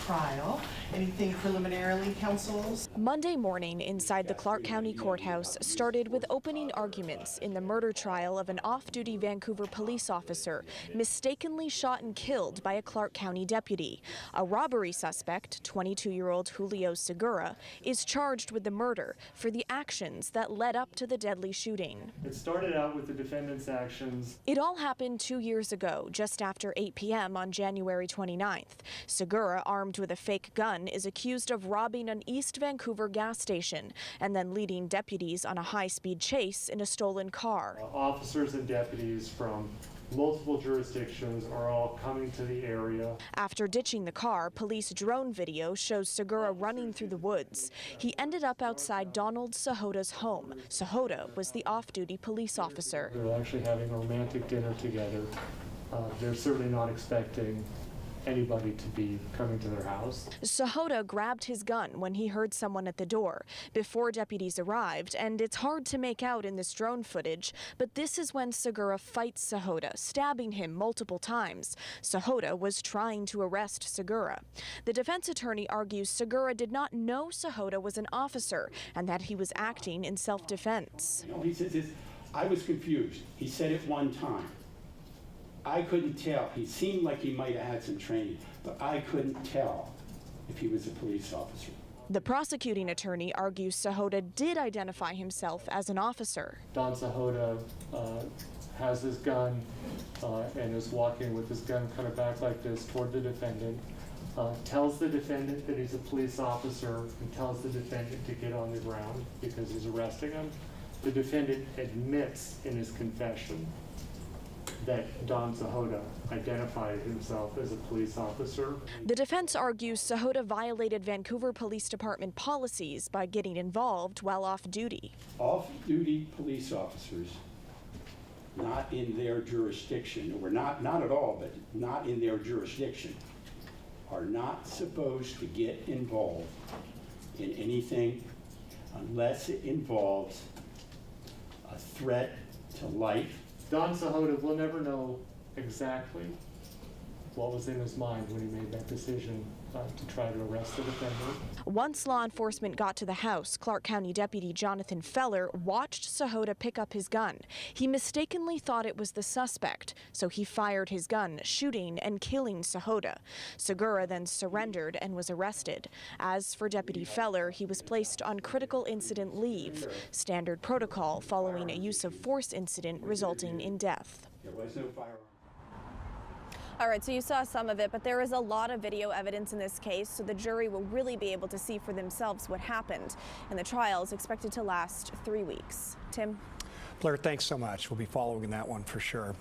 trial. Anything preliminarily, counsels? Monday morning inside the Clark County Courthouse started with opening arguments in the murder trial of an off-duty Vancouver police officer mistakenly shot and killed by a Clark County deputy. A robbery suspect, 22-year-old Julio Segura, is charged with the murder for the actions that led up to the deadly shooting. It started out with the defendant's actions. It all happened 2 years ago, just after 8 p.m. on January 29th. Segura, armed with a fake gun, is accused of robbing an East Vancouver gas station and then leading deputies on a high-speed chase in a stolen car. Officers and deputies from multiple jurisdictions are all coming to the area. After ditching the car, police drone video shows Segura running through the woods. He ended up outside Donald Sahota's home. Sahota was the off-duty police officer. They're actually having a romantic dinner together. They're certainly not expecting anybody to be coming to their house. Sahota grabbed his gun when he heard someone at the door before deputies arrived, and it's hard to make out in this drone footage, but this is when Segura fights Sahota, stabbing him multiple times. Sahota was trying to arrest Segura. The defense attorney argues Segura did not know Sahota was an officer and that he was acting in self-defense. He says, I was confused. He said it one time. I couldn't tell. He seemed like he might have had some training, but I couldn't tell if he was a police officer. The prosecuting attorney argues Sahota did identify himself as an officer. Don Sahota has his gun and is walking with his gun kind of back like this toward the defendant, tells the defendant that he's a police officer and tells the defendant to get on the ground because he's arresting him. The defendant admits in his confession that Don Sahota identified himself as a police officer. The defense argues Sahota violated Vancouver Police Department policies by getting involved while off duty. Off-duty police officers, not in their jurisdiction, or not at all, but not in their jurisdiction, are not supposed to get involved in anything unless it involves a threat to life. Don Sahota will never know exactly what was in his mind when he made that decision to try to arrest the defendant. Once law enforcement got to the house, Clark County Deputy Jonathan Feller watched Sahota pick up his gun. He mistakenly thought it was the suspect, so he fired his gun, shooting and killing Sahota. Segura then surrendered and was arrested. As for Deputy Feller, he was placed on critical incident leave, standard protocol following a use of force incident resulting in death. There was no firearm. All right, so you saw some of it, but there is a lot of video evidence in this case, so the jury will really be able to see for themselves what happened. And the trial is expected to last 3 weeks. Tim? Blair, thanks so much. We'll be following that one for sure.